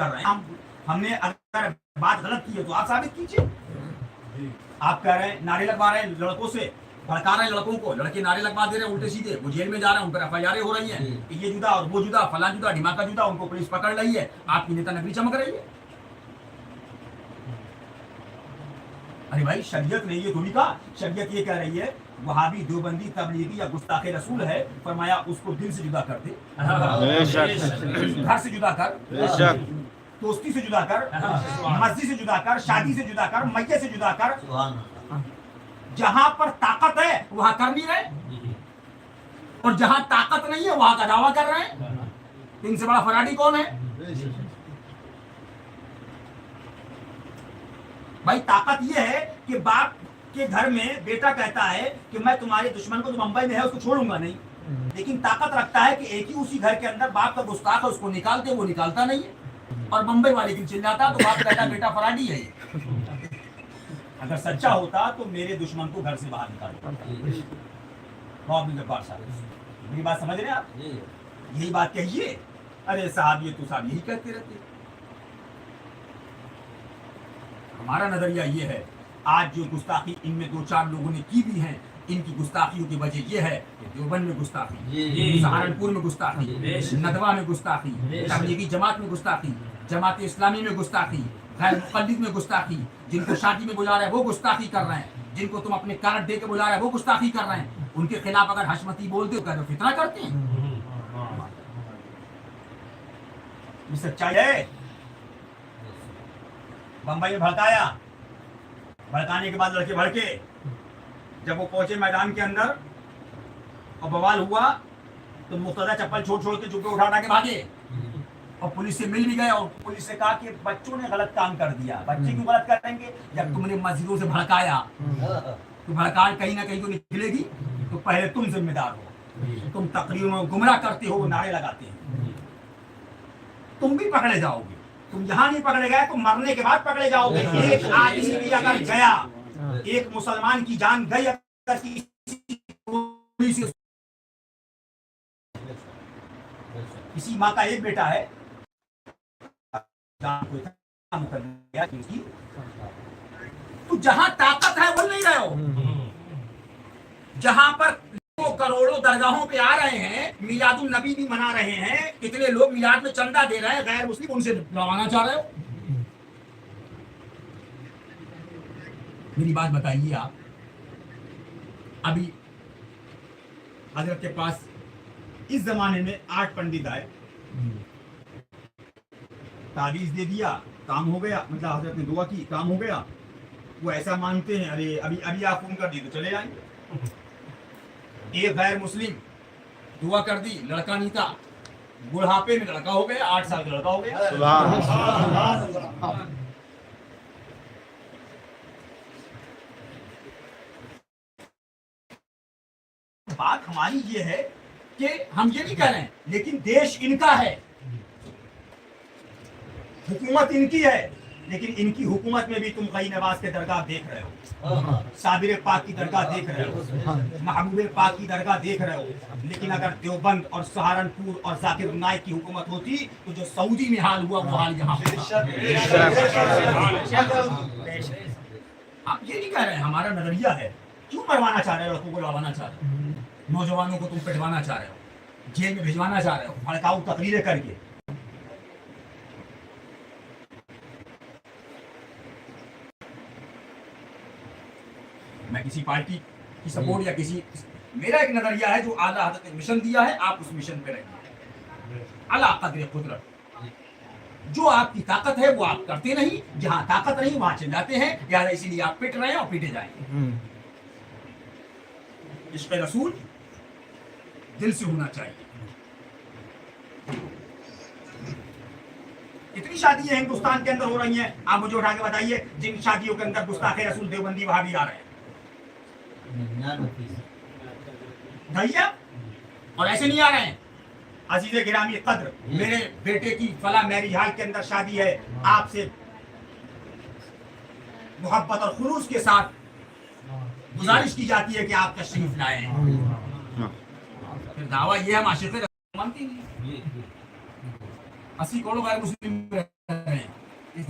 کر رہے ہیں. ہم نے اگر بات غلط کی ہے تو آپ ثابت کیجیے. آپ کہہ رہے ہیں نعرے لگوا رہے ہیں لڑکوں سے, بھڑکا رہے ہیں لڑکوں کو, لڑکے نعرے لگوا دے رہے ہیں الٹے سیدھے, وہ جیل میں جا رہے ہیں, ان پر FIR ہو رہی ہیں کہ یہ جوتا اور وہ جوتا, فلاں جوتا, ڈھماکہ جوتا, ان کو پولیس پکڑ رہی ہے, آپ کی نیتا نگری چمک رہی ہے. ارے بھائی شریعت نے یہ تھوڑی کہا, شریعت یہ کہہ رہی ہے وہابی دیوبندی تبلیغی یا گستاخ رسول ہے, فرمایا اس کو دل سے جدا کر دے, گھر سے جدا کر, دوستی سے جدا کر, مسجد سے جدا کر, شادی سے جدا کر, میت سے جدا کر. جہاں پر طاقت ہے وہاں کر نہیں رہے, اور جہاں طاقت نہیں ہے وہاں کا دعویٰ کر رہے ہیں. ان سے بڑا فراڈی کون ہے بھائی؟ طاقت یہ ہے کہ باپ کے گھر میں بیٹا کہتا ہے کہ میں تمہارے دشمن کو جو ممبئی میں ہے اس کو چھوڑوں گا نہیں, لیکن طاقت رکھتا ہے کہ ایک ہی اسی گھر کے اندر باپ کا گستاخ ہے اس کو نکال دے, وہ نکالتا نہیں ہے, اور ممبئی والے کی چل جاتا تو باپ کہتا بیٹا فراڈی ہے. اگر سچا ہوتا تو میرے دشمن کو گھر سے باہر نکالتا. میری بات سمجھ رہے ہیں آپ؟ یہی بات کہیے. ارے صاحب یہ تو صاحب یہی کہتے رہتے. ہمارا نظریہ یہ ہے, آج جو گستاخی ان میں دو چار لوگوں نے کی بھی ہیں, ان کی گستاخیوں کی وجہ یہ ہے کہ دیوبند میں گستاخی, سہارنپور میں گستاخی, ندوہ میں گستاخی, تبلیغی جماعت میں گستاخی, جماعت اسلامی میں گستاخی, غیر مقلد میں گستاخی, جن کو شادی میں بلا رہے ہیں وہ گستاخی کر رہے ہیں, جن کو تم اپنے کارڈ دے کے بلا رہے ہیں وہ گستاخی کر رہے ہیں. ان کے خلاف اگر حشمتی بولتے ہو کہ فتنہ کرتے ہیں. یہ سچائی ہے. بمبئی میں بھڑکایا, بھڑکانے کے بعد لڑکے بھڑکے, جب وہ پہنچے میدان کے اندر اور بوال ہوا تو مقتدیٰ چپل چھوڑ چھوڑ کے جوتے اٹھا کے بھاگے, اور پولیس سے مل بھی گئے, اور پولیس سے کہا کہ بچوں نے غلط کام کر دیا. بچے کیوں غلط کریں گے؟ جب تم نے مسجدوں سے بھڑکایا تو بھڑکان کہیں نہ کہیں تو نکلے گی, تو پہلے تم ذمہ دار ہو. تم تقریروں میں گمراہ کرتے ہو, نعرے لگاتے ہیں, تم بھی پکڑے جاؤ گے. تم یہاں نہیں پکڑے گئے تو مرنے کے بعد پکڑے جاؤ گے. ایک آدمی بھی اگر گیا, ایک مسلمان کی جان گئی اگر کسی ماں کا ایک بیٹا ہے, تو جہاں طاقت ہے وہ نہیں رہے ہو. جہاں پر کروڑوں درگاہوں پہ آ رہے ہیں, میلاد النبی بھی منا رہے ہیں, کتنے لوگ میلاد میں چندہ دے رہے ہیں, غیر مسلم ان سے لڑوانا چاہ رہے ہو. میری بات بتائیے آپ, ابھی حضرت کے پاس اس زمانے میں 8 پنڈت آئے, تعویذ دے دیا, کام ہو گیا, مطلب حضرت نے دعا کی, کام ہو گیا. وہ ایسا مانتے ہیں ارے ابھی آپ فون کر دی تو چلے جائیں گے. ایک غیر مسلم دعا کر دی, لڑکا نہیں تھا, بڑھاپے میں لڑکا ہو گیا, 8 سال کا لڑکا ہو گیا. بات ہماری یہ ہے کہ ہم یہ نہیں کہہ رہے ہیں, لیکن دیش ان کا ہے, حکومت ان کی ہے, لیکن ان کی حکومت میں بھی تم غی نواز کے درگاہ دیکھ رہے ہو, صابر پاک کی درگاہ دیکھ رہے ہو, محبوب پاک کی درگاہ دیکھ رہے ہو. لیکن اگر دیوبند اور سہارنپور اور ذاکر نائک کی حکومت ہوتی تو جو سعودی میں حال ہوا وہ حال یہاں ہوتا. آپ یہ نہیں کہہ رہے ہیں, ہمارا نظریہ ہے. کیوں مروانا چاہ رہے ہو, لڑکوں کو لڑوانا چاہ رہے ہو, نوجوانوں کو تم پٹوانا چاہ رہے ہو, جیل میں بھجوانا چاہ رہے ہو, بھڑکاؤ تقریریں کر کے. میں کسی پارٹی کی سپورٹ یا کسی, میرا ایک نظریہ ہے جو اعلیٰ حضرت نے مشن دیا ہے, آپ اس مشن پہ رہیے. اعلیٰ قدر قدرت, جو آپ کی طاقت ہے وہ آپ کرتے نہیں, جہاں طاقت نہیں وہاں چل جاتے ہیں, لہٰذا اسی لیے آپ پٹ رہے ہیں اور پیٹے جائیں گے. عشق رسول دل سے ہونا چاہیے. اتنی شادیاں ہندوستان کے اندر ہو رہی ہیں, آپ مجھے اٹھا کے بتائیے جن شادیوں کے اندر گستاخ رسول دیوبندی وہاں بھی آ رہے ہیں. اور ایسے نہیں آ رہے ہیں. عزیز گرامی قدر, میرے بیٹے کی فلاں میرج ہال کے اندر شادی ہے, آپ سے محبت اور خلوص کے ساتھ گزارش کی جاتی ہے کہ آپ تشریف لائیں. پھر دعویٰ یہ ہے معاشرے مانتی نہیں, 80 کروڑ غیر مسلم